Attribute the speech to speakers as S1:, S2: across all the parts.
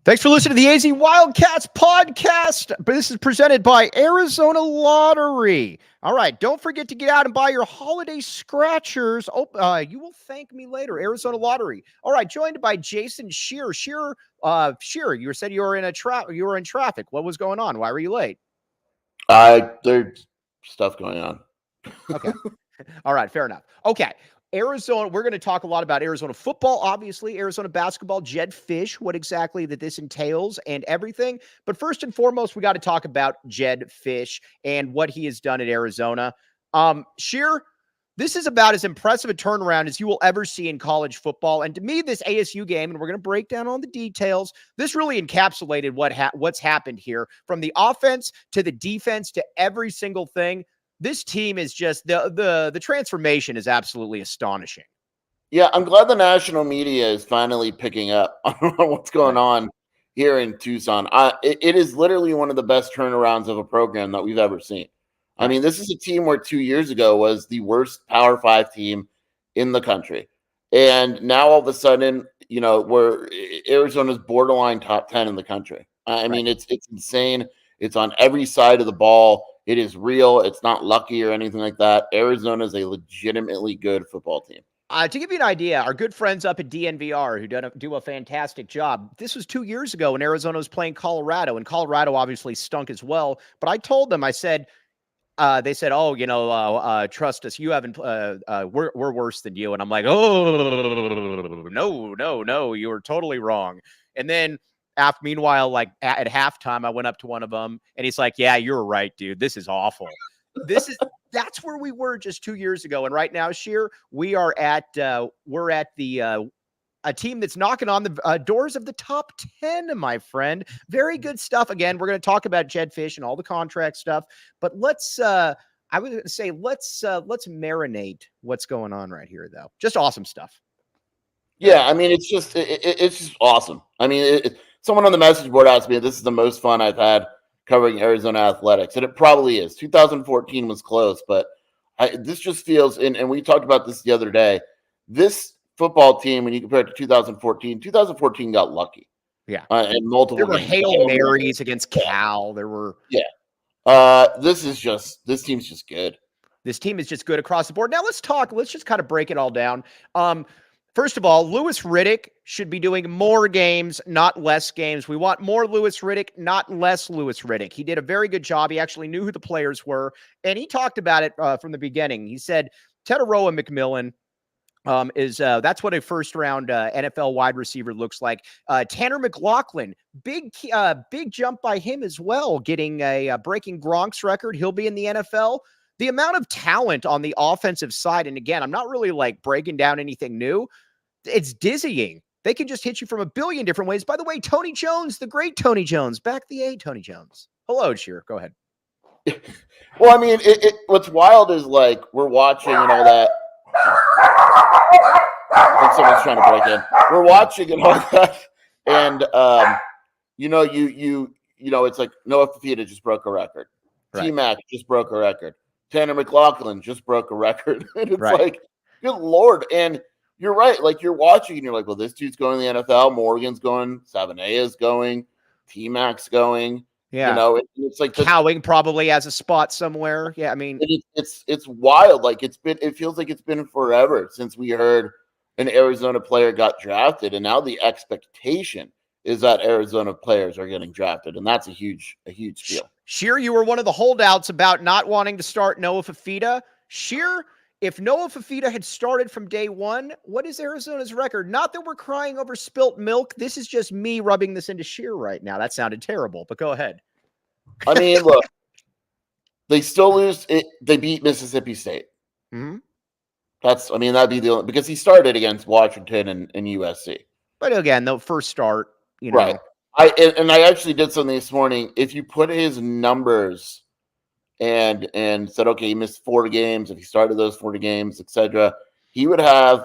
S1: Thanks for listening to the AZ Wildcats podcast. This is presented by Arizona Lottery. All right, don't forget to get out and buy your holiday scratchers. You will thank me later. Arizona Lottery. All right, joined by Jason Shearer. Shearer, you said you were in traffic. What was going on? Why were you late?
S2: There's stuff going on.
S1: Okay. All right, fair enough. Okay. Arizona, we're going to talk a lot about Arizona football, obviously, Arizona basketball, Jedd Fisch, what exactly that this entails and everything. But first and foremost, we got to talk about Jedd Fisch and what he has done at Arizona. Shearer, this is about as impressive a turnaround as you will ever see in college football. And to me, this ASU game, and we're going to break down all the details, this really encapsulated what's happened here, from the offense to the defense to every single thing. This team is just the transformation is absolutely astonishing.
S2: Yeah, I'm glad the national media is finally picking up on what's going on here in Tucson. It is literally one of the best turnarounds of a program that we've ever seen. I mean, this is a team where 2 years ago was the worst Power 5 team in the country. And now all of a sudden, where Arizona's borderline top 10 in the country. I mean, it's insane. It's on every side of the ball. It is real. It's not lucky or anything like that. Arizona is a legitimately good football team.
S1: To give you an idea, our good friends up at DNVR, who do a fantastic job, this was 2 years ago when Arizona was playing Colorado, and Colorado obviously stunk as well. But I told them, they said, trust us, you haven't, we're worse than you. And I'm like, oh, no, you were totally wrong. And then meanwhile, like at halftime, I went up to one of them and he's like, yeah, you're right, dude. This is awful. That's where we were just 2 years ago. And right now, Shearer, we're at a team that's knocking on the doors of the top 10, my friend. Very good stuff. Again, we're going to talk about Jedd Fisch and all the contract stuff, but let's marinate what's going on right here, though. Just awesome stuff.
S2: Yeah. I mean, it's just awesome. I mean, someone on the message board asked me, this is the most fun I've had covering Arizona athletics. And it probably is. 2014 was close, but this just feels, and we talked about this the other day, this football team, when you compare it to 2014 got lucky.
S1: Yeah.
S2: And multiple
S1: There were Hail Marys against Cal. There were.
S2: Yeah. This team's just good.
S1: This team is just good across the board. Now let's just kind of break it all down. First of all, Louis Riddick should be doing more games, not less games. We want more Louis Riddick, not less Louis Riddick. He did a very good job. He actually knew who the players were, and he talked about it from the beginning. He said, Teteroa McMillan that's what a first-round NFL wide receiver looks like. Tanner McLaughlin, big jump by him as well, getting breaking Gronk's record. He'll be in the NFL. The amount of talent on the offensive side, and again, I'm not really like breaking down anything new. It's dizzying. They can just hit you from a billion different ways. By the way, Tony Jones, the great Tony Jones, back the A, Tony Jones. Hello, Shearer. Go ahead.
S2: Well, I mean, what's wild is like we're watching and all that. I think someone's trying to break in. We're watching and all that, and it's like Noah Fifita just broke a record.
S1: Right.
S2: T-Mac just broke a record. Tanner McLaughlin just broke a record. And it's like, good Lord. And you're right. Like, you're watching and you're like, well, this dude's going to the NFL. Morgan's going. Sabanea's going. T-Mac's going.
S1: Yeah.
S2: It's like
S1: Cowing probably has a spot somewhere. Yeah. I mean,
S2: it's wild. Like, it feels like it's been forever since we heard an Arizona player got drafted. And now the expectation is that Arizona players are getting drafted. And that's a huge deal.
S1: Shearer, you were one of the holdouts about not wanting to start Noah Fifita. Shearer, if Noah Fifita had started from day one, what is Arizona's record? Not that we're crying over spilt milk. This is just me rubbing this into Shearer right now. That sounded terrible, but go ahead.
S2: I mean, look, They still lose. They beat Mississippi State.
S1: Mm-hmm.
S2: That'd be the only, because he started against Washington and USC.
S1: But again, the first start,
S2: Right. I actually did something this morning. If you put his numbers and said, okay, he missed 4 games, if he started those 40 games, etc., he would have,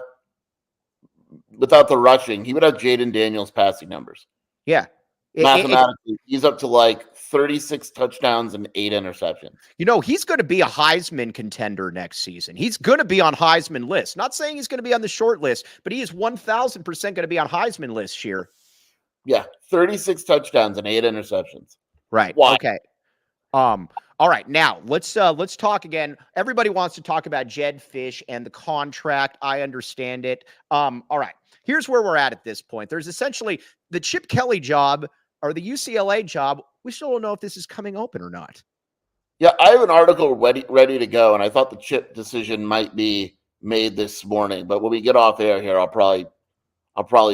S2: without the rushing, he would have Jaden Daniels passing numbers.
S1: Yeah.
S2: Mathematically, he's up to like 36 touchdowns and 8 interceptions.
S1: He's going to be a Heisman contender next season. He's going to be on Heisman list. Not saying he's going to be on the short list, but he is 1,000% going to be on Heisman list, Sheer.
S2: Yeah, 36 touchdowns and 8 interceptions.
S1: Right.
S2: Why?
S1: Okay. All right. Now let's talk again. Everybody wants to talk about Jedd Fisch and the contract. I understand it. All right. Here's where we're at this point. There's essentially the Chip Kelly job or the UCLA job. We still don't know if this is coming open or not.
S2: Yeah, I have an article ready to go, and I thought the Chip decision might be made this morning. But when we get off air here, I'll probably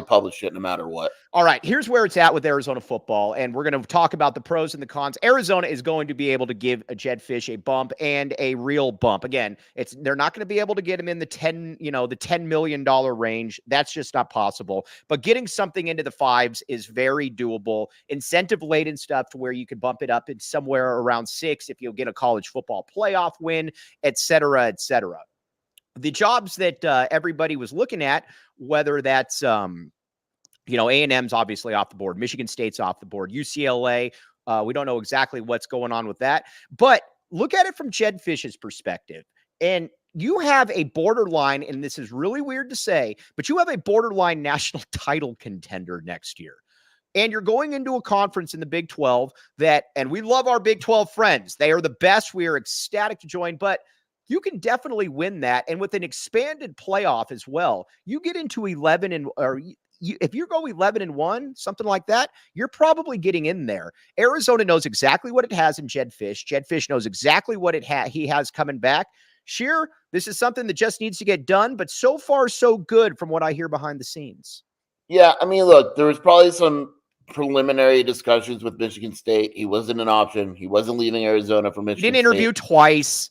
S2: publish it no matter what.
S1: All right, here's where it's at with Arizona football, and we're going to talk about the pros and the cons. Arizona is going to be able to give a Jedd Fisch a bump and a real bump. Again, they're not going to be able to get him in the $10 million range. That's just not possible. But getting something into the 5s is very doable. Incentive laden stuff to where you could bump it up in somewhere around 6 if you'll get a college football playoff win, et cetera, et cetera. The jobs that everybody was looking at, whether that's A&M's obviously off the board, Michigan State's off the board, UCLA, we don't know exactly what's going on with that. But look at it from Jedd Fisch's perspective. And you have a borderline, and this is really weird to say, but you have a borderline national title contender next year. And you're going into a conference in the Big 12 and we love our Big 12 friends. They are the best. We are ecstatic to join, but you can definitely win that. And with an expanded playoff as well, you get into 11 if you go 11-1, something like that, you're probably getting in there. Arizona knows exactly what it has in Jedd Fisch. Jedd Fisch knows exactly what he has coming back. Sheer, this is something that just needs to get done, but so far so good from what I hear behind the scenes.
S2: Yeah, look, there was probably some preliminary discussions with Michigan State. He wasn't an option. He wasn't leaving Arizona for Michigan
S1: State. Didn't interview twice.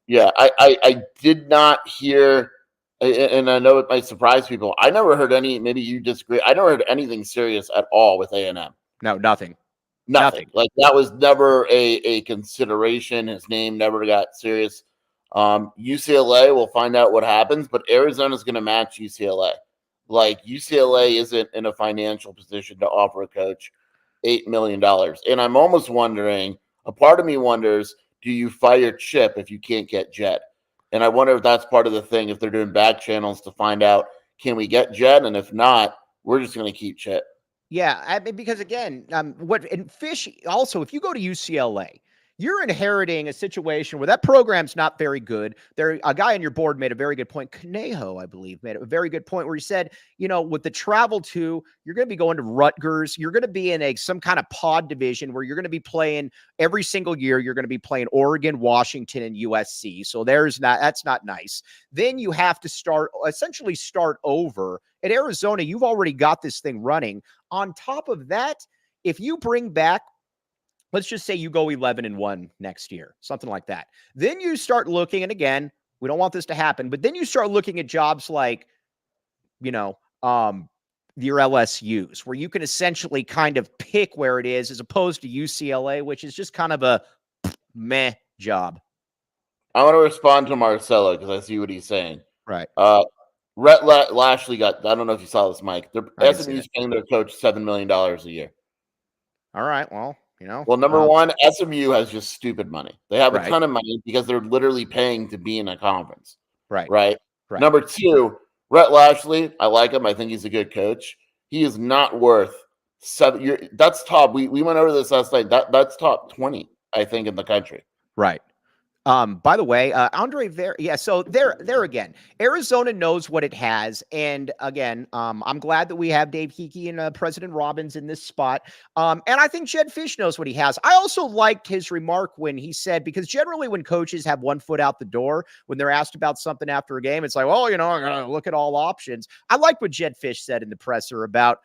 S2: Yeah, I did not hear, and I know it might surprise people. I never heard maybe you disagree. I never heard anything serious at all with A&M.
S1: No, nothing.
S2: Nothing. Like that was never a consideration. His name never got serious. UCLA, we'll find out what happens, but Arizona's going to match UCLA. Like UCLA isn't in a financial position to offer a coach $8 million. And I'm almost wondering, a part of me wonders, do you fire Chip if you can't get Jedd? And I wonder if that's part of the thing, if they're doing back channels to find out, can we get Jedd? And if not, we're just going to keep Chip.
S1: Yeah, because again, Fisch also, if you go to UCLA, you're inheriting a situation where that program's not very good. A guy on your board made a very good point. Conejo, I believe, made a very good point where he said, with the travel to, you're going to be going to Rutgers. You're going to be in some kind of pod division where you're going to be playing every single year. You're going to be playing Oregon, Washington, and USC. So that's not nice. Then you have to essentially start over. At Arizona, you've already got this thing running. On top of that, if you bring back, let's just say you go 11-1 next year, something like that. Then you start looking, and again, we don't want this to happen, but then you start looking at jobs like, your LSUs, where you can essentially kind of pick where it is, as opposed to UCLA, which is just kind of a meh job.
S2: I want to respond to Marcelo because I see what he's saying.
S1: Right.
S2: Rhett Lashley I don't know if you saw this, Mike. SMU's paying their coach $7 million a year.
S1: All right. Well,
S2: Well, number one, SMU has just stupid money. They have a ton of money because they're literally paying to be in a conference. Right. Number two, Rhett Lashley, I like him. I think he's a good coach. He is not worth $7. That's top. We went over this last night. That's top 20, I think, in the country.
S1: Right. By the way, Andre so there again, Arizona knows what it has. And again, I'm glad that we have Dave Hickey and President Robbins in this spot. And I think Jedd Fisch knows what he has. I also liked his remark when he said, because generally when coaches have one foot out the door, when they're asked about something after a game, it's like, well, I'm going to look at all options. I like what Jedd Fisch said in the presser about,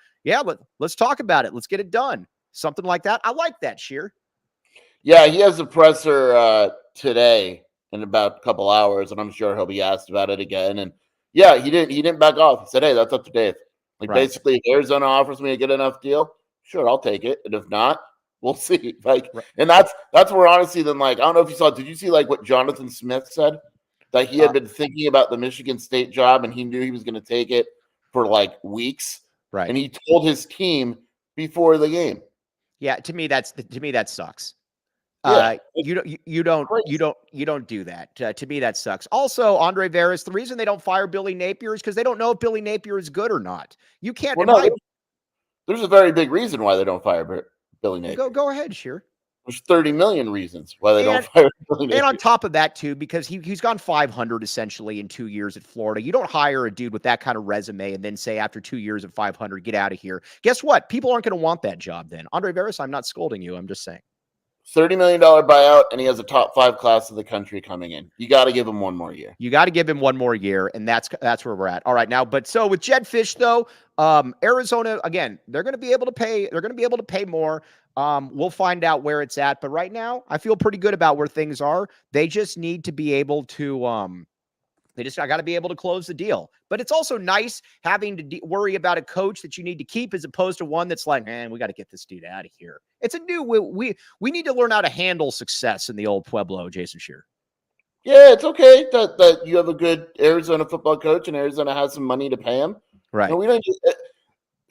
S1: let's talk about it. Let's get it done. Something like that. I like that, Sheer.
S2: Yeah, he has a presser today in about a couple hours, and I'm sure he'll be asked about it again. And yeah, he didn't back off. He said, "Hey, that's up to Dave." Like
S1: Right.
S2: basically, if Arizona offers me a good enough deal, sure, I'll take it. And if not, we'll see. Like,
S1: Right.
S2: and that's where honestly, then like I don't know if you saw. Did you see like what Jonathan Smith said? That he had been thinking about the Michigan State job, and he knew he was going to take it for like weeks.
S1: Right.
S2: And he told his team before the game.
S1: Yeah, to me that sucks.
S2: Yeah,
S1: You don't do that. To me, that sucks. Also, Andre Veras, the reason they don't fire Billy Napier is because they don't know if Billy Napier is good or not. You can't.
S2: well, no, there's a very big reason why they don't fire Billy Napier.
S1: Go ahead, Sheer.
S2: There's 30 million reasons why they don't fire Billy Napier.
S1: And on top of that, too, because he's gone 500 essentially in 2 years at Florida. You don't hire a dude with that kind of resume and then say after 2 years at 500, get out of here. Guess what? People aren't going to want that job then. Andre Veras, I'm not scolding you. I'm just saying.
S2: $30 million buyout, and he has a top 5 class of the country coming in. You got to give him one more year.
S1: You got to give him one more year, and that's where we're at. All right, now, but so with Jedd Fisch, though, Arizona, again, they're going to be able to pay. They're going to be able to pay more. We'll find out where it's at, but right now, I feel pretty good about where things are. They just need to be able to. I got to be able to close the deal. But it's also nice having to worry about a coach that you need to keep as opposed to one that's like, man, we got to get this dude out of here. It's a new, we need to learn how to handle success in the old Pueblo, Jason Shear.
S2: Yeah, it's okay that you have a good Arizona football coach and Arizona has some money to pay him.
S1: Right.
S2: And we don't.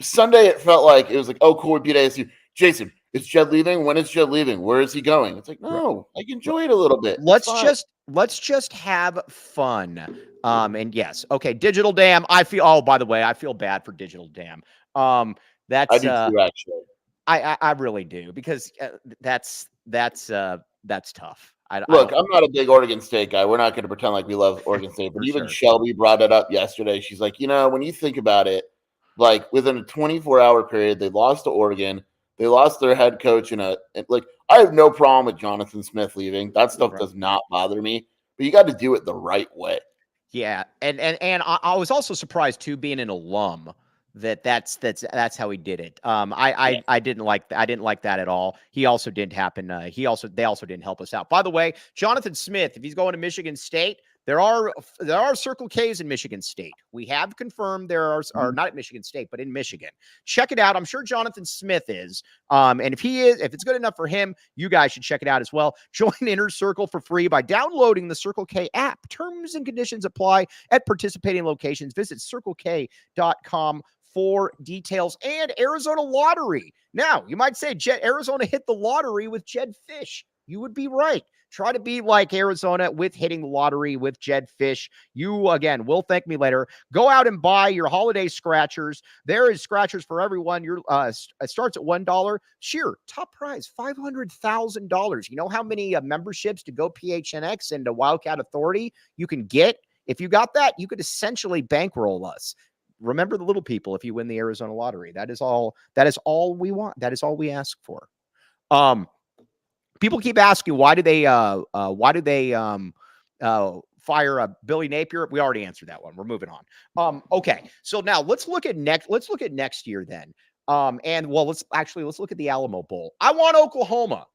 S2: Sunday, it felt like it was like, oh, cool, we beat ASU. Jason, is Jedd leaving? When is Jedd leaving? Where is he going? It's like, no, I enjoy it a little bit.
S1: Let's just have fun. And yes, okay, Digital Dam. By the way, I feel bad for Digital Dam. That's
S2: I do too, actually.
S1: I really do, because that's tough.
S2: Look, I'm not a big Oregon State guy. We're not going to pretend like we love Oregon State, but even Shelby brought it up yesterday. She's like, when you think about it, like within a 24-hour period, they lost to Oregon. They lost their head coach I have no problem with Jonathan Smith leaving. That stuff does not bother me, but you got to do it the right way.
S1: Yeah, and I was also surprised too, being an alum, that's how he did it. I didn't like that at all. He also didn't happen. They also didn't help us out. By the way, Jonathan Smith, if he's going to Michigan State, there are Circle K's in Michigan State. We have confirmed there are not at Michigan State, but in Michigan. Check it out. I'm sure Jonathan Smith is. And if it's good enough for him, you guys should check it out as well. Join Inner Circle for free by downloading the Circle K app. Terms and conditions apply at participating locations. Visit CircleK.com for details. And Arizona Lottery. Now, you might say Arizona hit the lottery with Jedd Fisch. You would be right. Try to be like Arizona with hitting the lottery with Jedd Fisch. You, again, will thank me later. Go out and buy your holiday scratchers. There is scratchers for everyone. It starts at $1. Sheer, top prize, $500,000. You know how many memberships to Go PHNX and to Wildcat Authority you can get? If you got that, you could essentially bankroll us. Remember the little people if you win the Arizona lottery. That is all we want. That is all we ask for. People keep asking, why do they fire Billy Napier? We already answered that one. We're moving on. Okay. So now let's look at next year then. Let's look at the Alamo Bowl. I want Oklahoma.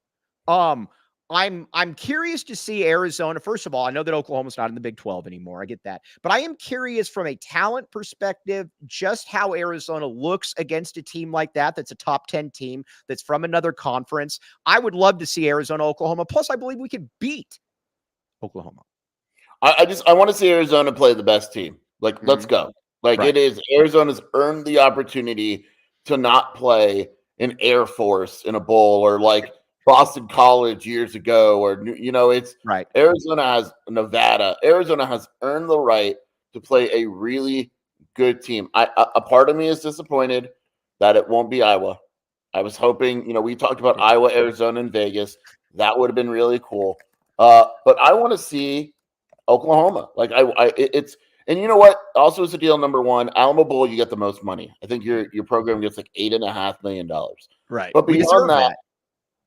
S1: I'm curious to see Arizona. First of all, I know that Oklahoma's not in the Big 12 anymore. I get that. But I am curious from a talent perspective, just how Arizona looks against a team like that. That's a top 10 team that's from another conference. I would love to see Arizona, Oklahoma. Plus, I believe we could beat Oklahoma.
S2: I want to see Arizona play the best team. Like, let's go. Like, It is. Arizona's earned the opportunity to not play an Air Force in a bowl, or like Boston College years ago, or it's
S1: right.
S2: Arizona has Nevada. Arizona has earned the right to play a really good team. A part of me is disappointed that it won't be Iowa. I was hoping, we talked about Iowa, Arizona, and Vegas. That would have been really cool. But I want to see Oklahoma. Like and you know what? Also, is the deal number one, Alamo Bowl, you get the most money. I think your program gets like $8.5 million.
S1: Right.
S2: But beyond that,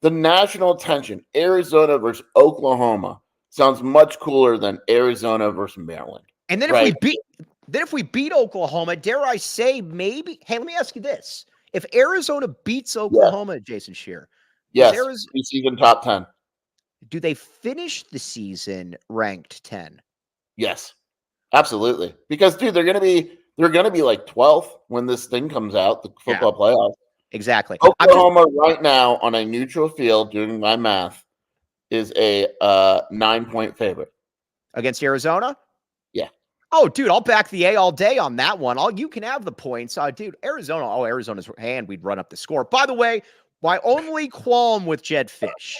S2: the national attention, Arizona versus Oklahoma, sounds much cooler than Arizona versus Maryland.
S1: And then if we beat Oklahoma, dare I say, maybe. Hey, let me ask you this: if Arizona beats Oklahoma, Jason Shear,
S2: yes, preseason top 10.
S1: do they finish the season ranked 10?
S2: Yes, absolutely. Because dude, they're gonna be like 12th when this thing comes out, the football playoffs.
S1: Exactly.
S2: Oklahoma right now on a neutral field, doing my math, is a 9-point favorite
S1: against Arizona.
S2: Yeah.
S1: Oh, dude, I'll back the A all day on that one. You can have the points. Dude, Arizona. Oh, Arizona's hand. We'd run up the score. By the way, my only qualm with Jedd Fisch.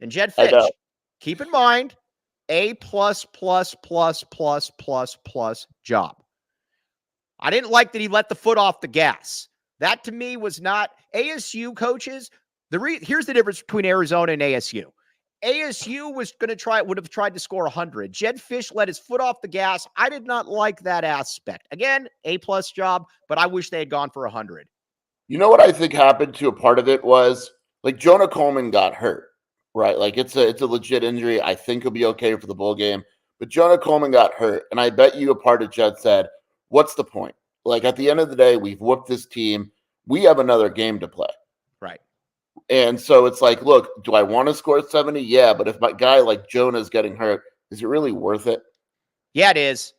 S1: And Jedd Fisch, keep in mind, A++++++ job. I didn't like that he let the foot off the gas. That to me was not ASU coaches. Here's the difference between Arizona and ASU. ASU would have tried to score 100. Jedd Fisch let his foot off the gas. I did not like that aspect. Again, A+ job, but I wish they had gone for 100.
S2: You know what I think happened to a part of it was like Jonah Coleman got hurt, right? Like it's a legit injury. I think he'll be okay for the bowl game, but Jonah Coleman got hurt, and I bet you a part of Jedd said, "What's the point? Like at the end of the day, we've whooped this team. We have another game to play."
S1: Right.
S2: And so it's like, look, do I want to score 70? Yeah, but if my guy like Jonah's getting hurt, is it really worth it?
S1: Yeah, it is.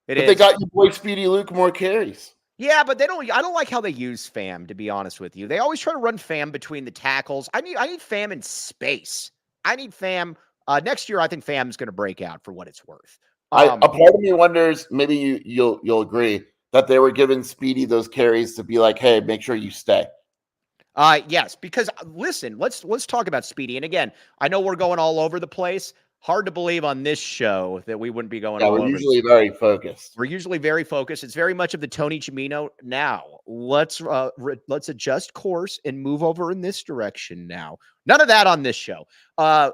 S2: But they got you boy Speedy Luke more carries.
S1: Yeah, but I don't like how they use Fam, to be honest with you. They always try to run Fam between the tackles. I need Fam in space. I need Fam. Next year, I think Fam's going to break out for what it's worth.
S2: A part of me wonders, maybe you'll agree, that they were giving Speedy those carries to be like, hey, make sure you stay.
S1: Yes, because listen, let's talk about Speedy. And again, I know we're going all over the place. Hard to believe on this show that we wouldn't be going all over.
S2: We're usually very focused.
S1: We're usually very focused. It's very much of the Tony Chimino. Now, let's adjust course and move over in this direction now. None of that on this show. I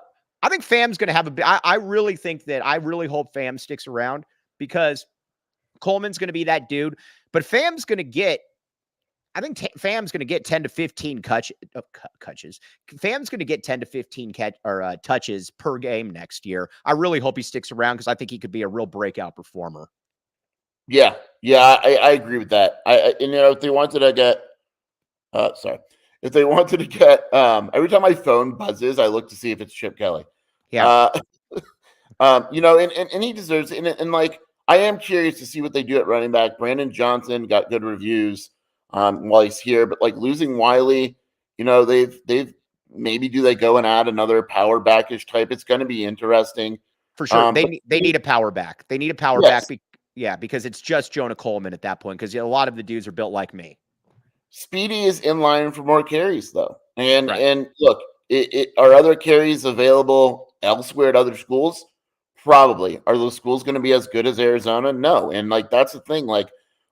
S1: think Fam's going to have I really hope Fam sticks around because Coleman's going to be that dude. But Fam's going to get, I think Fam's going to get 10 to 15 touches. Fam's going to get 10 to 15 touches per game next year. I really hope he sticks around because I think he could be a real breakout performer.
S2: Yeah, I agree with that. If they wanted to get, every time my phone buzzes, I look to see if it's Chip Kelly.
S1: Yeah.
S2: And he deserves it. And like, I am curious to see what they do at running back. Brandon Johnson got good reviews while he's here, but like losing Wiley, they've maybe do they go and add another power backish type? It's going to be interesting
S1: for sure. They need a power back. They need a power back. Because it's just Jonah Coleman at that point. Because a lot of the dudes are built like me.
S2: Speedy is in line for more carries though, and look, are other carries available elsewhere at other schools? Probably. Are those schools going to be as good as Arizona? No. And like that's the thing. Like,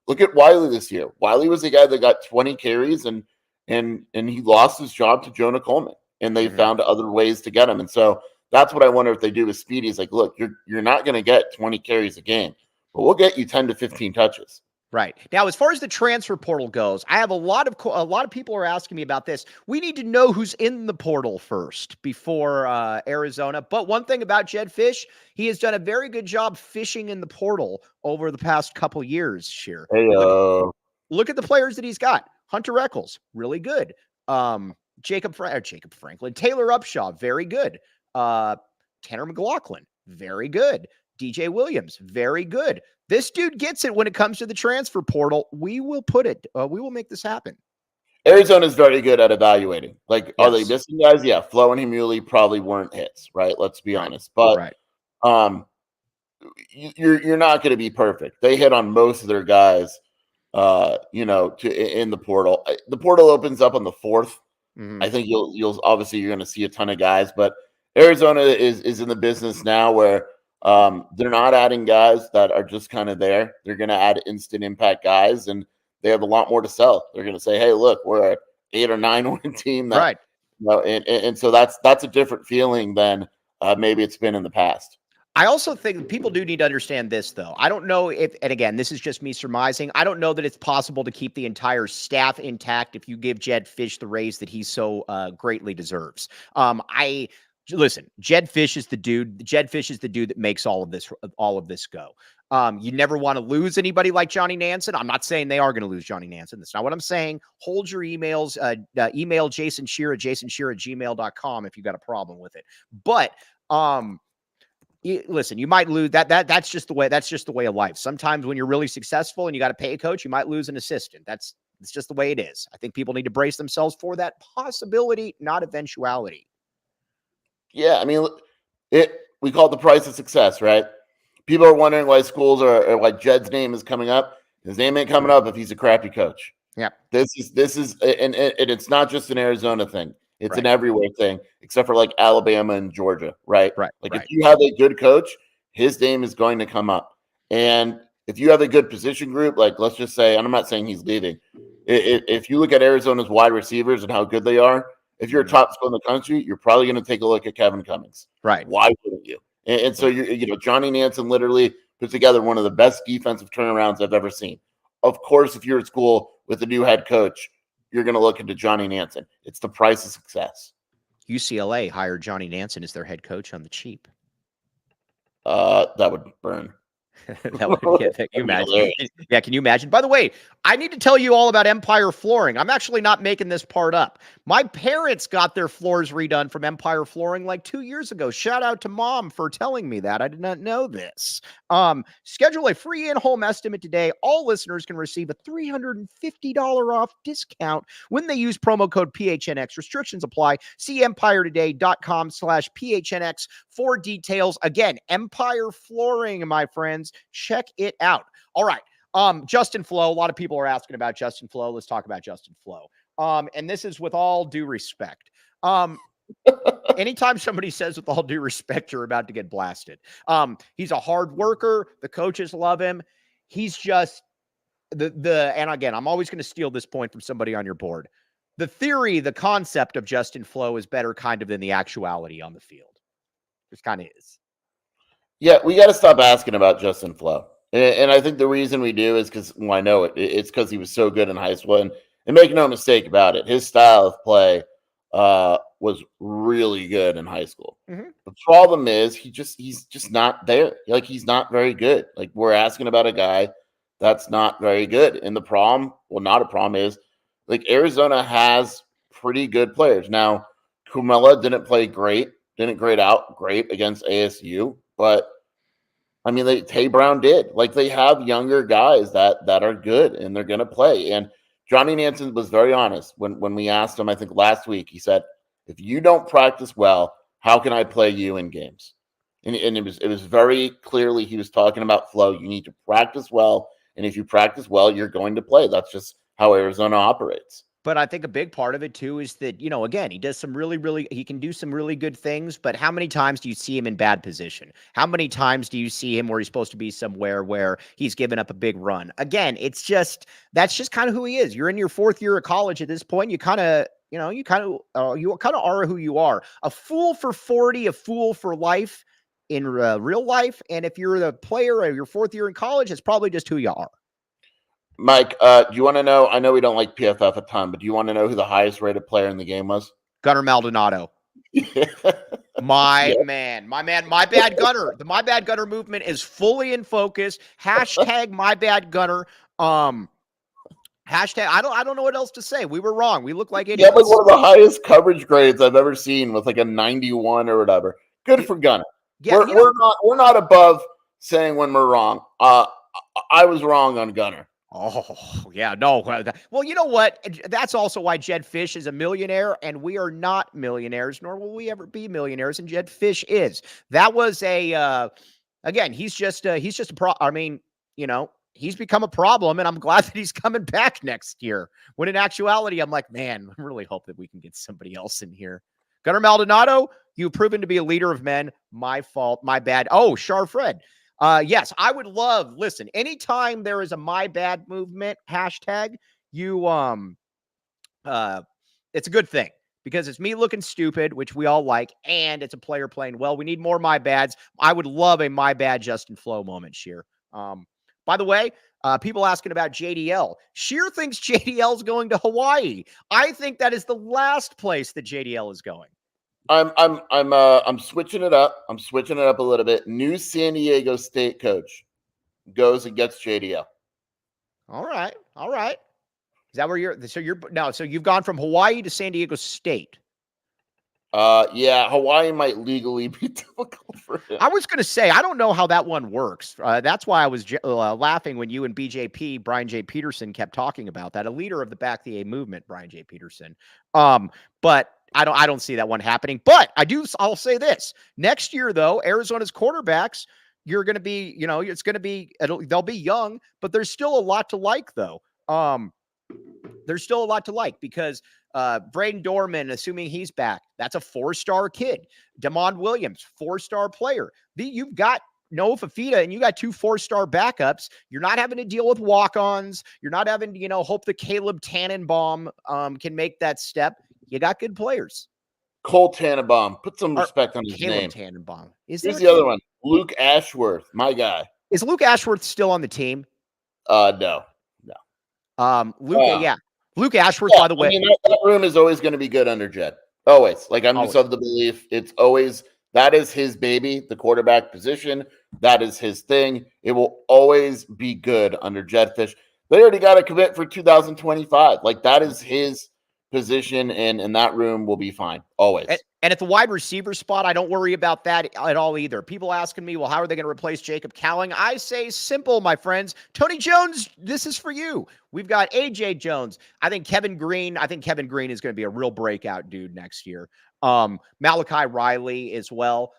S2: look at Wiley this year. Wiley was the guy that got 20 carries and he lost his job to Jonah Coleman, and they found other ways to get him. And so that's what I wonder if they do with Speedy. Is like, look, you're not going to get 20 carries a game, but we'll get you 10 to 15 touches.
S1: Right. Now, as far as the transfer portal goes, I have a lot of people are asking me about this. We need to know who's in the portal first before Arizona. But one thing about Jedd Fisch, he has done a very good job fishing in the portal over the past couple years here. Look at the players that he's got. Hunter Eccles, really good. Jacob Franklin, Taylor Upshaw, very good. Tanner McLaughlin, very good. DJ Williams, very good. This dude gets it when it comes to the transfer portal. We will make this happen.
S2: Arizona's very good at evaluating. Like, are they missing guys? Yeah, Flowe and Humuli probably weren't hits, right? Let's be honest. But you're not going to be perfect. They hit on most of their guys, in the portal. The portal opens up on the 4th. I think you'll obviously you're going to see a ton of guys, but Arizona is in the business now where they're not adding guys that are just kind of there. They're going to add instant impact guys, and they have a lot more to sell. They're going to say, "Hey, look, we're an 8 or 9 win team." That, and so that's a different feeling than maybe it's been in the past.
S1: I also think people do need to understand this, though. I don't know if, and again, this is just me surmising, I don't know that it's possible to keep the entire staff intact if you give Jedd Fisch the raise that he so greatly deserves. Listen, Jedd Fisch is the dude. Jedd Fisch is the dude that makes all of this go. You never want to lose anybody like Johnny Nansen. I'm not saying they are going to lose Johnny Nansen. That's not what I'm saying. Hold your emails. Email Jason Shearer at jasonshearer@gmail.com if you got a problem with it. But listen, you might lose that's just the way of life. Sometimes when you're really successful and you got to pay a coach, you might lose an assistant. It's just the way it is. I think people need to brace themselves for that possibility, not eventuality.
S2: Yeah, I mean, we call it the price of success, right? People are wondering why schools are why Jedd's name is coming up. His name ain't coming up if he's a crappy coach.
S1: Yeah,
S2: this is, and it's not just an Arizona thing; it's
S1: right.
S2: an everywhere thing, except for like Alabama and Georgia, right?
S1: Right.
S2: Like
S1: right.
S2: if you have a good coach, his name is going to come up, and if you have a good position group, like let's just say, and I'm not saying he's leaving. If you look at Arizona's wide receivers and how good they are. If you're a top school in the country, you're probably going to take a look at Kevin Cummings.
S1: Right.
S2: Why wouldn't you? And so Johnny Nansen literally put together one of the best defensive turnarounds I've ever seen. Of course, if you're at school with a new head coach, you're going to look into Johnny Nansen. It's the price of success.
S1: UCLA hired Johnny Nansen as their head coach on the cheap.
S2: That would burn.
S1: That would can you imagine? Yeah, can you imagine? By the way, I need to tell you all about Empire Flooring. I'm actually not making this part up. My parents got their floors redone from Empire Flooring like 2 years ago. Shout out to Mom for telling me that. I did not know this. Schedule a free in-home estimate today. All listeners can receive a $350 off discount when they use promo code PHNX. Restrictions apply. See empiretoday.com/PHNX for details. Again, Empire Flooring, my friends. Check it out. All right. Justin Flowe. A lot of people are asking about Justin Flowe. Let's talk about Justin Flowe. And this is with all due respect. Anytime somebody says with all due respect, you're about to get blasted. He's a hard worker. The coaches love him. He's just and again, I'm always going to steal this point from somebody on your board. The theory, the concept of Justin Flowe is better kind of than the actuality on the field. Just kind of is.
S2: Yeah, we got to stop asking about Justin Flowe. And I think the reason we do is because, well, I know it. It's because he was so good in high school. And make no mistake about it, his style of play was really good in high school.
S1: Mm-hmm.
S2: The problem is he's just not there. Like, he's not very good. Like, we're asking about a guy that's not very good. And the problem, well, not a problem, is like Arizona has pretty good players. Now, Kumela didn't play great, didn't grade out great against ASU, but I mean, Tay Brown did. Like, they have younger guys that are good and they're going to play. And Johnny Nansen was very honest when we asked him, I think last week, he said, if you don't practice well, how can I play you in games? And it was very clearly he was talking about Flowe. You need to practice well. And if you practice well, you're going to play. That's just how Arizona operates.
S1: But I think a big part of it too is that, again, he does some he can do some really good things, but how many times do you see him in bad position? How many times do you see him where he's supposed to be somewhere where he's given up a big run? Again, that's just kind of who he is. You're in your fourth year of college at this point. You kind of are who you are. A fool for 40, a fool for life in real life. And if you're the player of your fourth year in college, it's probably just who you are.
S2: Mike, do you want to know? I know we don't like PFF a ton, but do you want to know who the highest rated player in the game was?
S1: Gunnar Maldonado. My man, my bad Gunnar. The my bad Gunnar movement is fully in focus. Hashtag my bad Gunnar. Hashtag I don't know what else to say. We were wrong. We look like idiots.
S2: Yeah, like one of the highest coverage grades I've ever seen with like a 91 or whatever. Good for Gunnar. Yeah, we're not above saying when we're wrong. I was wrong on Gunnar.
S1: Oh, yeah, no. Well, you know what? That's also why Jedd Fisch is a millionaire, and we are not millionaires, nor will we ever be millionaires, and Jedd Fisch is. That was again, he's just a I mean, he's become a problem, and I'm glad that he's coming back next year. When in actuality, I'm like, man, I really hope that we can get somebody else in here. Gunnar Maldonado, you've proven to be a leader of men. My fault, my bad. Oh, Char Fred. Yes, I would love, listen, anytime there is a my bad movement hashtag, it's a good thing because it's me looking stupid, which we all like, and it's a player playing well. We need more my bads. I would love a my bad Justin Flowe moment, Sheer. By the way, people asking about JDL. Sheer thinks JDL is going to Hawaii. I think that is the last place that JDL is going.
S2: I'm switching it up. I'm switching it up a little bit. New San Diego State coach goes and gets JDL.
S1: All right. Is that where so you've gone from Hawaii to San Diego State.
S2: Yeah, Hawaii might legally be difficult for him.
S1: I was going to say, I don't know how that one works. That's why I was laughing when you and BJP, Brian J. Peterson, kept talking about that. A leader of the Back the A movement, Brian J. Peterson. But I don't see that one happening. But I'll say this. Next year, though, Arizona's quarterbacks, you're going to be, they'll be young, but there's still a lot to like, though. There's still a lot to like because Braden Dorman, assuming he's back, that's a 4-star kid. Damon Williams, 4-star player. You've got Noah Fifita and you got 2 4-star backups. You're not having to deal with walk-ons. You're not having to, hope that Caleb Tannenbaum can make that step. You got good players.
S2: Cole Tannenbaum. Put some respect on his
S1: Caleb
S2: name.
S1: Tannenbaum.
S2: Here's the other one. Luke Ashworth, my guy.
S1: Is Luke Ashworth still on the team?
S2: No.
S1: Luke Ashworth, by the way.
S2: I mean, that room is always going to be good under Jedd. Always. Like, I'm just of the belief it's always that is his baby, the quarterback position. That is his thing. It will always be good under Jedd Fisch. They already got to commit for 2025. Like, that is his position, and that room will be fine. Always.
S1: And at the wide receiver spot, I don't worry about that at all either. People asking me, well, how are they going to replace Jacob Cowling? I say simple, my friends. Tony Jones, this is for you. We've got A.J. Jones. I think Kevin Green is going to be a real breakout dude next year. Malachi Riley as well.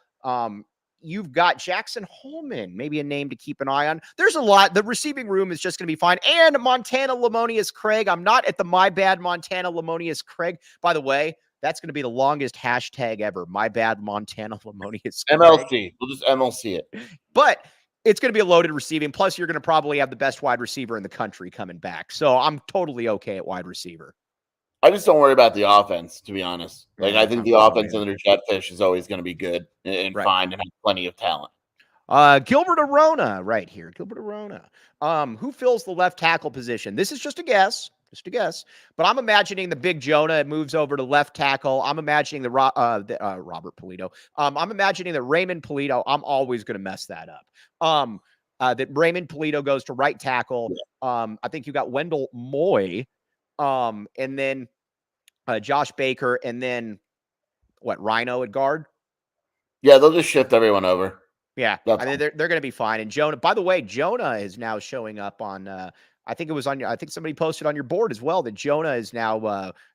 S1: You've got Jackson Holman, maybe a name to keep an eye on. There's a lot. The receiving room is just going to be fine. And Montana Lamonius Craig. I'm not at the My Bad Montana Lamonius Craig. By the way, that's going to be the longest hashtag ever. My Bad Montana Lamonius Craig.
S2: MLC. We'll just MLC it.
S1: But it's going to be a loaded receiving. Plus, you're going to probably have the best wide receiver in the country coming back. So I'm totally okay at wide receiver.
S2: I just don't worry about the offense, to be honest. Like, I think the offense under Jedd Fisch is always going to be good and fine and have plenty of talent.
S1: Gilbert Arona right here. Gilbert Arona. Who fills the left tackle position? This is just a guess. But I'm imagining the big Jonah moves over to left tackle. I'm imagining the Robert Polito. I'm imagining that Raymond Polito. I'm always going to mess that up. That Raymond Polito goes to right tackle. I think you got Wendell Moy. And then Josh Baker, and then Rhino at guard? Yeah,
S2: they'll just shift everyone over.
S1: Yeah, I mean, they're going to be fine. And Jonah, by the way, Jonah is now showing up on. I think somebody posted on your board as well that Jonah is now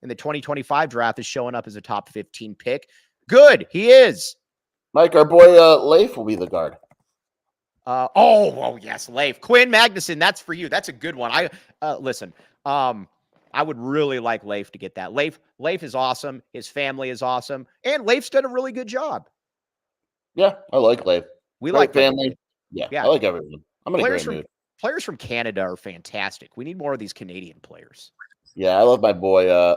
S1: in the 2025 draft is showing up as a top 15 pick. Good, he is.
S2: Mike, our boy Leif will be the guard.
S1: Yes, Leif. Quinn Magnuson, that's for you. That's a good one. Listen. I would really like Leif to get that. Leif is awesome. His family is awesome. And Leif's done a really good job.
S2: Yeah, I like Leif.
S1: We like
S2: family. Yeah, I like everyone. I'm in a great mood.
S1: Players from Canada are fantastic. We need more of these Canadian players.
S2: Yeah, I love my boy. I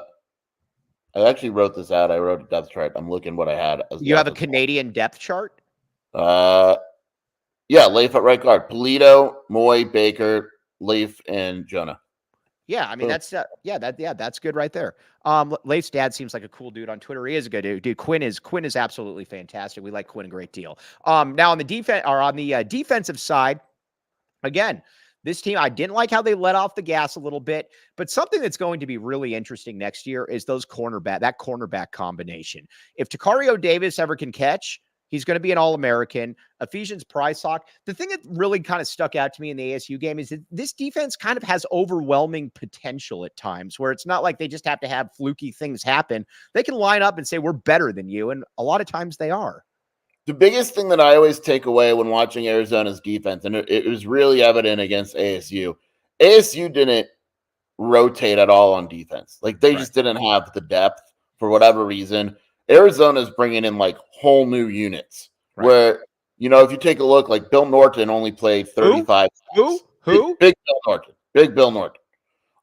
S2: actually wrote this out. I wrote a depth chart. I'm looking what I had.
S1: You have a Canadian depth chart?
S2: Yeah, Leif at right guard. Polito, Moy, Baker, Leif, and Jonah.
S1: Yeah, I mean, that's good right there. Leif's dad seems like a cool dude on Twitter. He is a good dude. Quinn is absolutely fantastic. We like Quinn a great deal. Now on the defensive side, again, this team, I didn't like how they let off the gas a little bit, but something that's going to be really interesting next year is that cornerback combination. If Takario Davis ever can catch, he's going to be an All-American. Ephesians Prysock. The thing that really kind of stuck out to me in the ASU game is that this defense kind of has overwhelming potential at times, where it's not like they just have to have fluky things happen. They can line up and say, we're better than you, and a lot of times they are.
S2: The biggest thing that I always take away when watching Arizona's defense, and it was really evident against ASU didn't rotate at all on defense. Like, they just didn't have the depth for whatever reason. Arizona's bringing in like whole new units where, if you take a look, like Bill Norton only played 35.
S1: Who?
S2: Big Bill Norton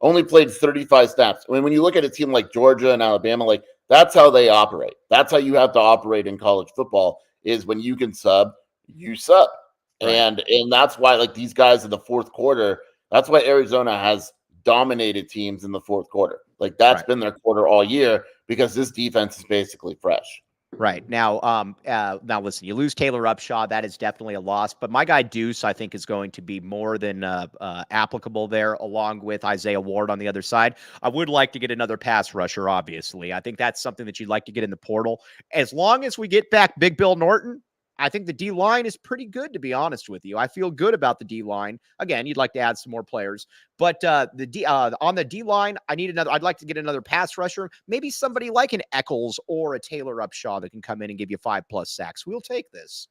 S2: only played 35 snaps. I mean, when you look at a team like Georgia and Alabama, like, that's how they operate. That's how you have to operate in college football, is when you can sub, you sub. Right. And that's why, like, these guys in the fourth quarter, that's why Arizona has dominated teams in the fourth quarter. Like, that's been their quarter all year, because this defense is basically fresh.
S1: Right. Now listen, you lose Taylor Upshaw. That is definitely a loss. But my guy Deuce, I think, is going to be more than applicable there, along with Isaiah Ward on the other side. I would like to get another pass rusher, obviously. I think that's something that you'd like to get in the portal. As long as we get back Big Bill Norton, I think the D line is pretty good, to be honest with you. I feel good about the D line. Again, you'd like to add some more players, but on the D line, I'd like to get another pass rusher, maybe somebody like an Eccles or a Taylor Upshaw that can come in and give you 5+ sacks. We'll take this.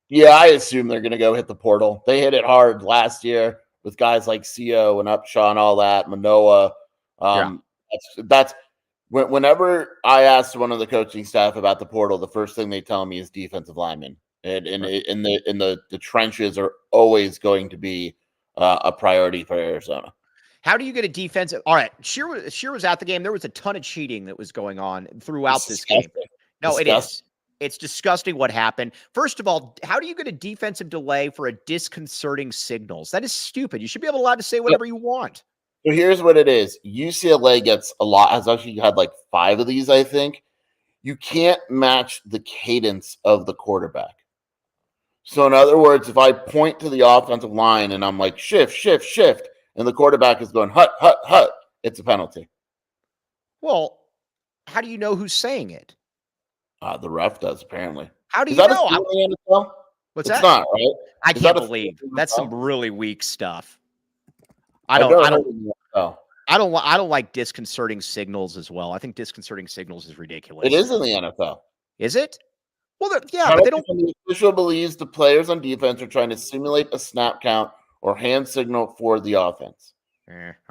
S2: Yeah, I assume they're going to go hit the portal. They hit it hard last year with guys like CO and Upshaw and all that, Manoa. That's whenever I asked one of the coaching staff about the portal, the first thing they tell me is defensive linemen. And the trenches are always going to be a priority for Arizona.
S1: How do you get a defensive? All right, Shear was at the game. There was a ton of cheating that was going on throughout this game. No, it is. It's disgusting what happened. First of all, how do you get a defensive delay for a disconcerting signals? That is stupid. You should be allowed to say whatever you want.
S2: So here's what it is. UCLA gets a lot. Has actually had like 5 of these, I think. You can't match the cadence of the quarterback. So in other words, if I point to the offensive line and I'm like, shift, shift, shift, and the quarterback is going, hut, hut, hut, it's a penalty.
S1: Well, how do you know who's saying it?
S2: The ref does, apparently.
S1: How do you know?
S2: What's that? It's not, right?
S1: I can't believe. That's some really weak stuff. I don't like disconcerting signals as well. I think disconcerting signals is ridiculous.
S2: It is in the NFL.
S1: Is it? Well, yeah, but they don't.
S2: The official believes the players on defense are trying to simulate a snap count or hand signal for the offense.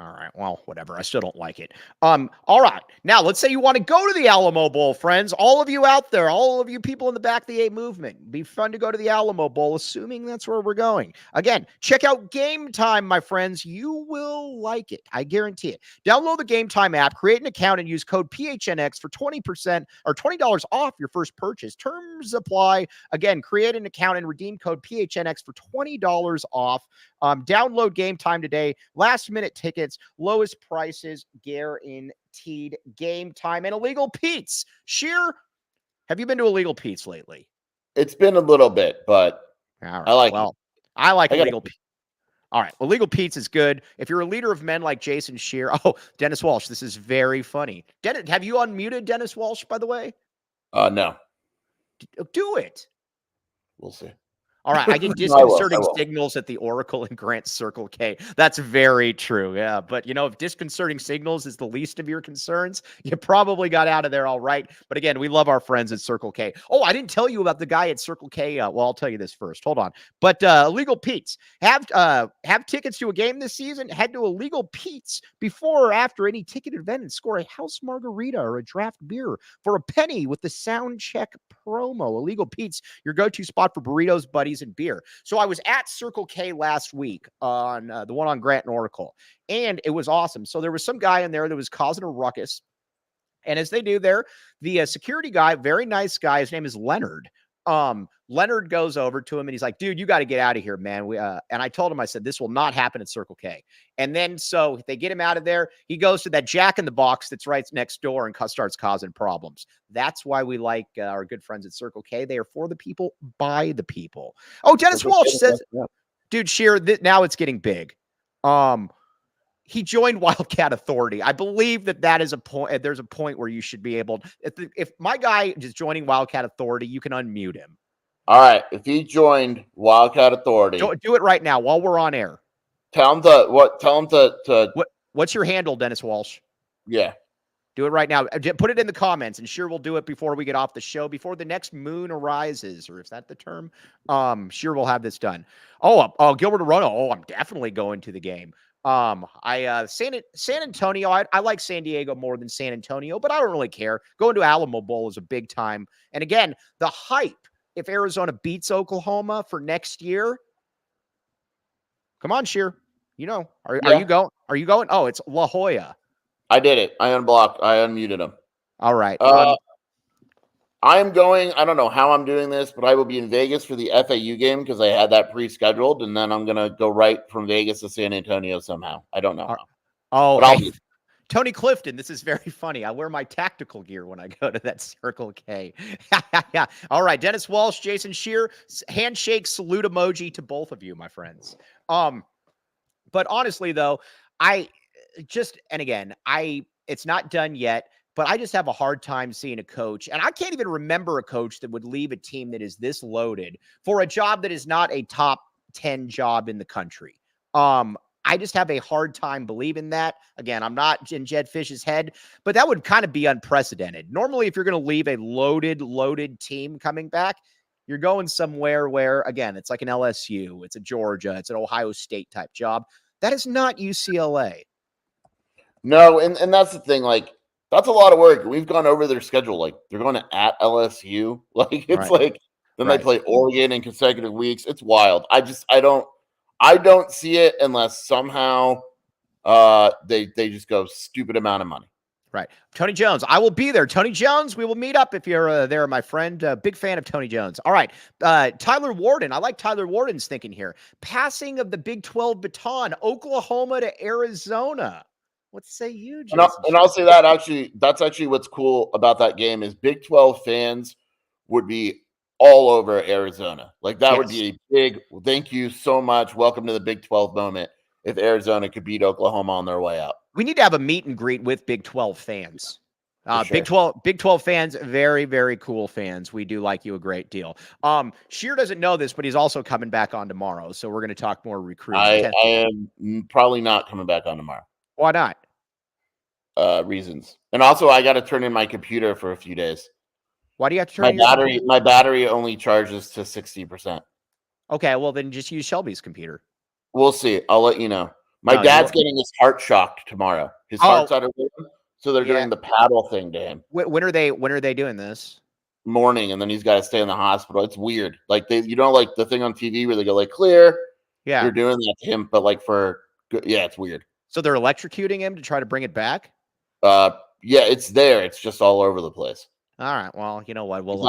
S1: All right. Well, whatever. I still don't like it. All right. Now, let's say you want to go to the Alamo Bowl, friends. All of you out there, all of you people in the back of the A movement, it'd be fun to go to the Alamo Bowl, assuming that's where we're going. Again, check out Game Time, my friends. You will like it. I guarantee it. Download the Game Time app, create an account, and use code PHNX for 20% or $20 off your first purchase. Terms apply. Again, create an account and redeem code PHNX for $20 off. Download Game Time today. Last minute tickets, lowest prices guaranteed. Game Time and Illegal Pete's. Shear, have you been to Illegal Pete's lately?
S2: It's been a little bit, but
S1: right.
S2: I like
S1: it. I like Illegal Pete's. All right. Illegal Pete's is good. If you're a leader of men like Jason Shear. Oh, Dennis Walsh, this is very funny. Dennis, have you unmuted Dennis Walsh, by the way?
S2: No.
S1: Do it.
S2: We'll see.
S1: All right, I get disconcerting signals at the Oracle and Grant Circle K. That's very true, yeah. But, if disconcerting signals is the least of your concerns, you probably got out of there all right. But again, we love our friends at Circle K. Oh, I didn't tell you about the guy at Circle K. Well, I'll tell you this first. Hold on. But Illegal Pete's. Have tickets to a game this season? Head to Illegal Pete's before or after any ticketed event and score a house margarita or a draft beer for a penny with the Sound Check promo. Illegal Pete's, your go-to spot for burritos, buddies, and beer. So I was at Circle K last week on the one on Grant and Oracle, and it was awesome. So there was some guy in there that was causing a ruckus, and as they do there, the security guy, very nice guy, his name is Leonard. Leonard goes over to him and he's like, dude, you got to get out of here, man. And I told him, I said, this will not happen at Circle K. And then, so they get him out of there. He goes to that Jack in the Box that's right next door and starts causing problems. That's why we like our good friends at Circle K. They are for the people, by the people. Oh, Dennis Walsh says, dude, Shear, now it's getting big. He joined Wildcat Authority. I believe that is a point. There's a point where you should be able to, if my guy is joining Wildcat Authority, you can unmute him.
S2: All right. If he joined Wildcat Authority,
S1: do it right now while we're on air.
S2: Tell him to
S1: what's your handle, Dennis Walsh?
S2: Yeah.
S1: Do it right now. Put it in the comments, and sure, we'll do it before we get off the show, before the next moon arises, or is that the term? Sure, we'll have this done. Oh, Gilbert Arono. Oh, I'm definitely going to the game. San Antonio. I like San Diego more than San Antonio, but I don't really care. Going to Alamo Bowl is a big time. And again, the hype. If Arizona beats Oklahoma for next year, come on, Shear. Are you going? Are you going? Oh, it's La Jolla.
S2: I did it. I unmuted him.
S1: All right.
S2: I am going. I don't know how I'm doing this, but I will be in Vegas for the FAU game because I had that pre-scheduled, and then I'm going to go right from Vegas to San Antonio somehow. I don't know how.
S1: Oh, Tony Clifton, this is very funny. I wear my tactical gear when I go to that Circle K. Yeah. All right, Dennis Walsh, Jason Shear, handshake, salute emoji to both of you, my friends. But honestly, though, it's not done yet, but I just have a hard time seeing a coach, and I can't even remember a coach that would leave a team that is this loaded for a job that is not a top 10 job in the country. I just have a hard time believing that. Again, I'm not in Jedd Fisch's head, but that would kind of be unprecedented. Normally, if you're going to leave a loaded team coming back, you're going somewhere where, again, it's like an LSU, it's a Georgia, it's an Ohio State type job. That is not UCLA.
S2: No, and that's the thing. Like, that's a lot of work. We've gone over their schedule. Like, they're going to at LSU. Like, it's like then they play Oregon in consecutive weeks. It's wild. I don't see it unless somehow they just go stupid amount of money.
S1: Right. Tony Jones, I will be there. Tony Jones, we will meet up if you're there, my friend. Big fan of Tony Jones. All right. Tyler Warden. I like Tyler Warden's thinking here. Passing of the Big 12 baton, Oklahoma to Arizona. What say you, Jason?
S2: And I'll say that that's actually what's cool about that game is Big 12 fans would be all over Arizona. Like that would be a big thank you so much. Welcome to the Big 12 moment. If Arizona could beat Oklahoma on their way out.
S1: We need to have a meet and greet with Big 12 fans.
S2: Sure.
S1: Big 12 fans, very, very cool fans. We do like you a great deal. Sheer doesn't know this, but he's also coming back on tomorrow. So we're going to talk more recruits.
S2: I am probably not coming back on tomorrow.
S1: Why not?
S2: Reasons. And also I got to turn in my computer for a few days.
S1: Why do you have to turn
S2: my battery only charges to 60%.
S1: Okay, well then just use Shelby's computer.
S2: We'll see. I'll let you know. My dad's getting his heart shocked tomorrow. His heart's out of rhythm, so they're doing the paddle thing to him.
S1: When are they doing this?
S2: Morning, and then he's got to stay in the hospital. It's weird. Like like the thing on TV where they go like clear.
S1: Yeah,
S2: they're doing that to him, but like it's weird.
S1: So they're electrocuting him to try to bring it back.
S2: Yeah, it's there. It's just all over the place.
S1: All right. Well, you know what? We'll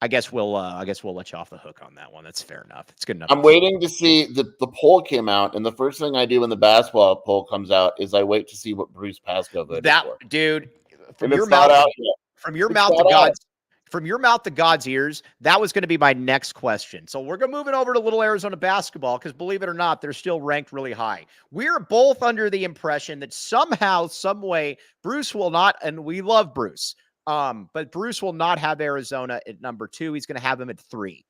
S1: I guess we'll let you off the hook on that one. That's fair enough. It's good enough.
S2: I'm waiting to see the poll came out, and the first thing I do when the basketball poll comes out is I wait to see what Bruce Pascoe voted for.
S1: Dude, from
S2: and
S1: your mouth to God's ears, that was going to be my next question. So we're moving over to Little Arizona basketball because believe it or not, they're still ranked really high. We're both under the impression that somehow, some way, Bruce will not, and we love Bruce, but Bruce will not have Arizona at number 2. He's going to have them at 3.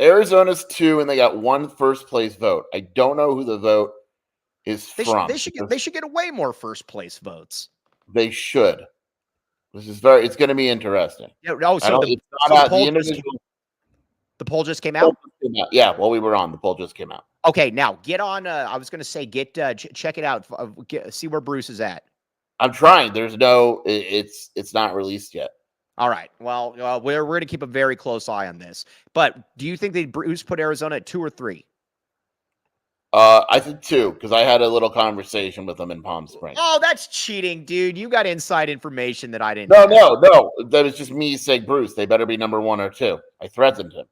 S2: Arizona's 2, and they got 1 first place vote. I don't know who the vote is from.
S1: They should get way more first place votes.
S2: They should. It's going to be interesting.
S1: Yeah, the poll just came out?
S2: Yeah, while we were on, the poll just came out.
S1: Okay, now get on. I was going to say, check it out. See where Bruce is at.
S2: I'm trying. It's not released yet.
S1: All right. Well, we're going to keep a very close eye on this. But do you think that Bruce put Arizona at 2 or 3?
S2: I think 2 because I had a little conversation with him in Palm Springs.
S1: Oh, that's cheating, dude. You got inside information that I didn't.
S2: No. That was just me saying, Bruce, they better be number 1 or 2. I threatened him.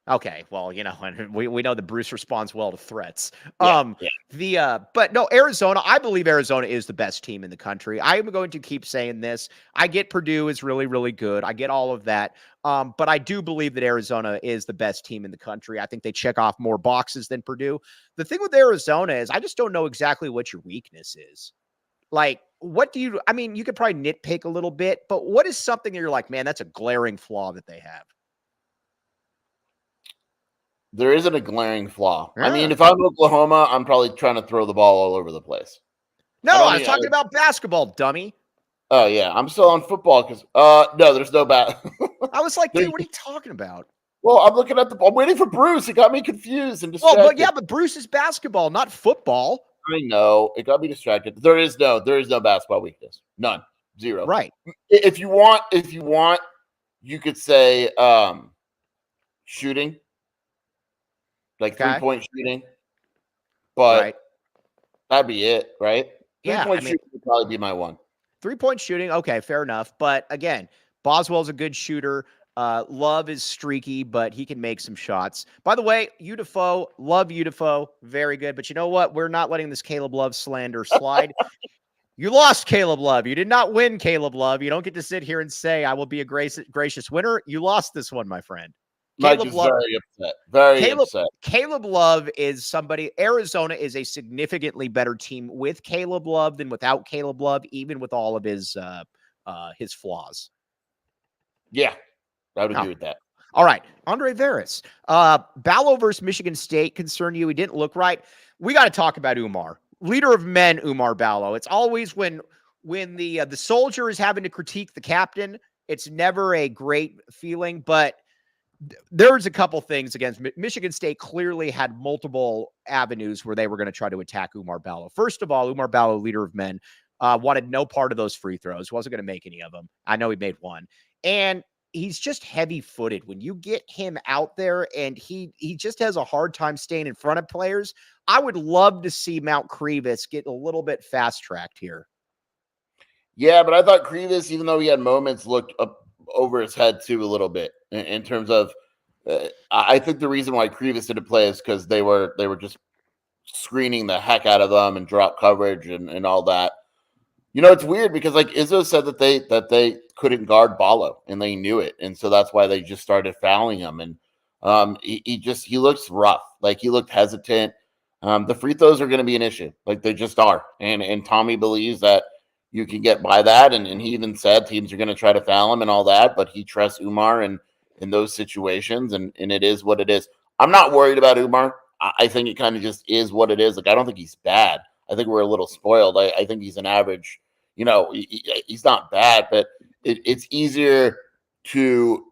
S1: Okay, well, we know that Bruce responds well to threats.
S2: But
S1: no, Arizona, I believe Arizona is the best team in the country. I am going to keep saying this. I get Purdue is really, really good. I get all of that. But I do believe that Arizona is the best team in the country. I think they check off more boxes than Purdue. The thing with Arizona is I just don't know exactly what your weakness is. Like, you could probably nitpick a little bit, but what is something that you're like, man, that's a glaring flaw that they have?
S2: There isn't a glaring flaw.
S1: Yeah.
S2: I mean, if I'm Oklahoma, I'm probably trying to throw the ball all over the place.
S1: No, I was talking about basketball, dummy.
S2: Oh, yeah. I'm still on football because, no, there's no
S1: I was like, dude, what are you talking about?
S2: Well, I'm waiting for Bruce. It got me confused and distracted.
S1: But Bruce is basketball, not football.
S2: I know. It got me distracted. There is no basketball weakness. None. 0.
S1: Right.
S2: If you want, you could say shooting. Like 3-point shooting. But that'd be it, right? 3-point shooting would probably be my one.
S1: 3-point shooting, okay, fair enough. But again, Boswell's a good shooter. Love is streaky, but he can make some shots. By the way, Udifo, love Udifo, very good. But you know what? We're not letting this Caleb Love slander slide. You lost, Caleb Love. You did not win, Caleb Love. You don't get to sit here and say, I will be a gracious winner. You lost this one, my friend.
S2: Mike is very upset. Very upset.
S1: Caleb Love is somebody. Arizona is a significantly better team with Caleb Love than without Caleb Love, even with all of his flaws.
S2: Yeah, I would agree with that.
S1: All right, Andre Veras. Ballo versus Michigan State concerned you. He didn't look right. We got to talk about Umar. Leader of men, Umar Ballo. It's always when the soldier is having to critique the captain, it's never a great feeling, but there's a couple things against Michigan State. Clearly had multiple avenues where they were going to try to attack Umar Ballo. First of all, Umar Ballo, leader of men, wanted no part of those free throws. Wasn't going to make any of them. I know he made one. And he's just heavy-footed. When you get him out there and he just has a hard time staying in front of players, I would love to see Mount Crevis get a little bit fast-tracked here.
S2: Yeah, but I thought Crevis, even though he had moments, looked up over his head too a little bit in terms of I think the reason why Crevis didn't play is because they were just screening the heck out of them and drop coverage and all that. You know, it's weird because like Izzo said that they couldn't guard Ballo and they knew it, and so that's why they just started fouling him. And he looks rough, like he looked hesitant. The free throws are going to be an issue, like they just are, and Tommy believes that you can get by that, and he even said teams are going to try to foul him and all that, but he trusts Umar in those situations, and it is what it is. I'm not worried about Umar. I think it kind of just is what it is. Like, I don't think he's bad. I think we're a little spoiled. I think he's an average. You know, he's not bad, but it's easier to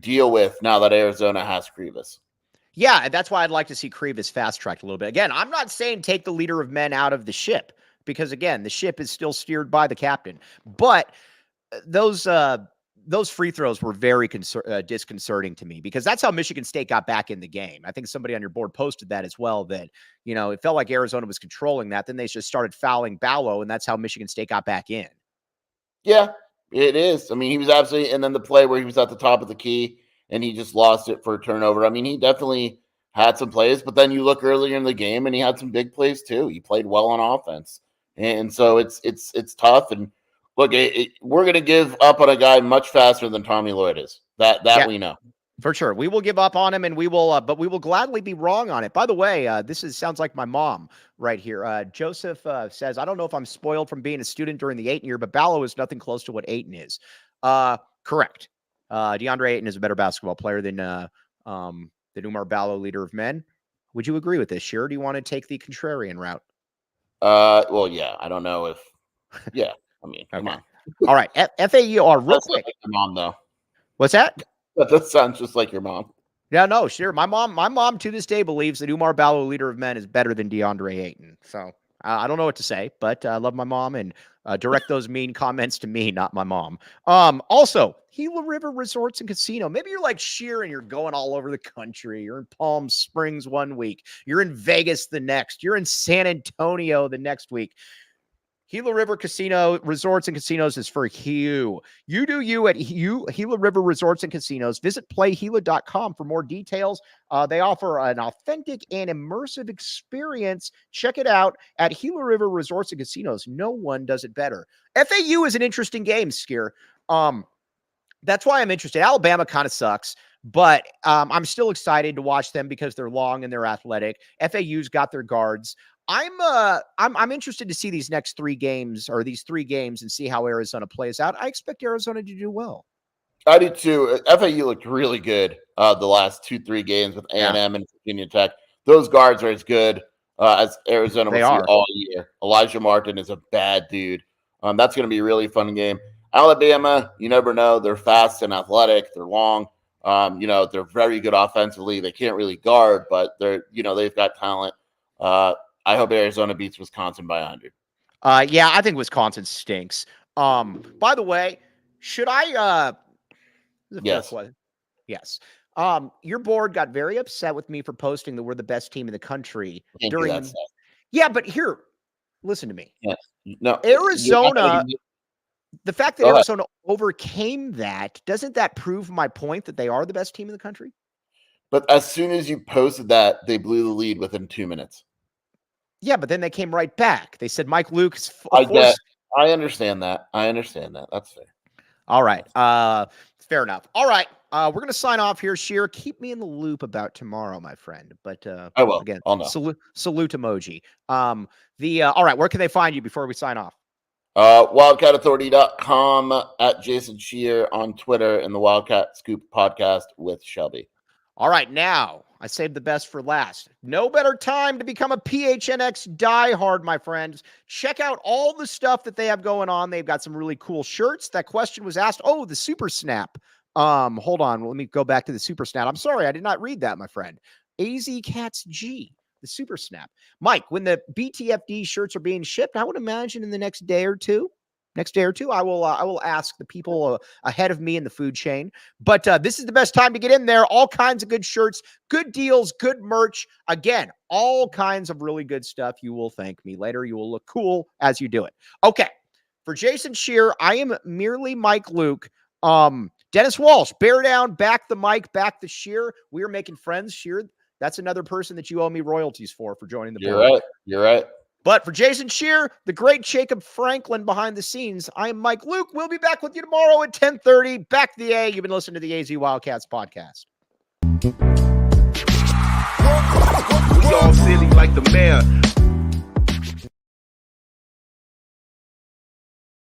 S2: deal with now that Arizona has Crevis.
S1: Yeah, and that's why I'd like to see Crevis fast-tracked a little bit. Again, I'm not saying take the leader of men out of the ship, because again, the ship is still steered by the captain. But those free throws were very disconcerting to me, because that's how Michigan State got back in the game. I think somebody on your board posted that as well, that, you know, it felt like Arizona was controlling that. Then they just started fouling Ballo, and that's how Michigan State got back in.
S2: Yeah, it is. I mean, he was absolutely, and then the play where he was at the top of the key and he just lost it for a turnover. I mean, he definitely had some plays, but then you look earlier in the game and he had some big plays too. He played well on offense. And so it's tough. And look, we're going to give up on a guy much faster than Tommy Lloyd is. That yeah, we know.
S1: For sure. We will give up on him, and we will, but we will gladly be wrong on it. By the way, sounds like my mom right here. Joseph says, I don't know if I'm spoiled from being a student during the Ayton year, but Ballo is nothing close to what Ayton is. Correct. DeAndre Ayton is a better basketball player than Umar Ballo, leader of men. Would you agree with this, Shearer? Do you want to take the contrarian route?
S2: Well, yeah, I don't know if, yeah, I mean, come on.
S1: All right. FAUR, real quick.
S2: Like your mom, though.
S1: What's that?
S2: That sounds just like your mom.
S1: Yeah, no, sure. My mom to this day believes that Umar Ballo, leader of men, is better than DeAndre Ayton. So I don't know what to say, but I love my mom, and direct those mean comments to me, not my mom. Also, Gila River Resorts and Casino. Maybe you're like Sheer and you're going all over the country. You're in Palm Springs one week. You're in Vegas the next. You're in San Antonio the next week. Gila River Casino Resorts and Casinos is for you. You do you at Gila River Resorts and Casinos. Visit playGila.com for more details. They offer an authentic and immersive experience. Check it out at Gila River Resorts and Casinos. No one does it better. FAU is an interesting game, Skier. That's why I'm interested. Alabama kind of sucks, but I'm still excited to watch them because they're long and they're athletic. FAU's got their guards. I'm interested to see these next three games and see how Arizona plays out. I expect Arizona to do well.
S2: I do too. FAU looked really good the last 2-3 games with A&M and Virginia Tech. Those guards are as good as Arizona will see all year. Elijah Martin is a bad dude. That's going to be a really fun game. Alabama, you never know. They're fast and athletic. They're long. They're very good offensively. They can't really guard, but they've got talent. I hope Arizona beats Wisconsin by 100.
S1: Yeah, I think Wisconsin stinks. By the way, should I
S2: yes.
S1: Yes. Your board got very upset with me for posting that we're the best team in the country during. Yeah, but here, listen to me.
S2: Yes. No.
S1: Arizona. The fact that Arizona overcame that, doesn't that prove my point that they are the best team in the country?
S2: But as soon as you posted that, they blew the lead within 2 minutes.
S1: Yeah, but then they came right back. They said Mike Luke is
S2: I understand that. That's fair.
S1: All right. Fair enough. All right. We're going to sign off here. Sheer, keep me in the loop about tomorrow, my friend. But
S2: I will.
S1: Again,
S2: I'll know.
S1: salute emoji. All right. Where can they find you before we sign off?
S2: WildcatAuthority.com, at Jason Shear on Twitter, and the Wildcat Scoop podcast with Shelby.
S1: All right, now I saved the best for last. No better time to become a PHNX diehard, my friends. Check out all the stuff that they have going on. They've got some really cool shirts. That question was asked. Oh, the Super Snap. Hold on. Let me go back to the Super Snap. I'm sorry, I did not read that, my friend. AZ Cats G, the Super Snap. Mike, when the BTFD shirts are being shipped, I would imagine in the next day or two, I will ask the people ahead of me in the food chain. But this is the best time to get in there. All kinds of good shirts, good deals, good merch. Again, all kinds of really good stuff. You will thank me later. You will look cool as you do it. Okay. For Jason Shear, I am merely Mike Luke. Dennis Walsh, bear down, back the mic, back the Shear. We are making friends. Shear, that's another person that you owe me royalties for joining the board.
S2: You're right.
S1: But for Jason Shear, the great Jacob Franklin behind the scenes, I am Mike Luke. We'll be back with you tomorrow at 10:30. Back to the A. You've been listening to the AZ Wildcats podcast.
S3: We all silly like the mayor.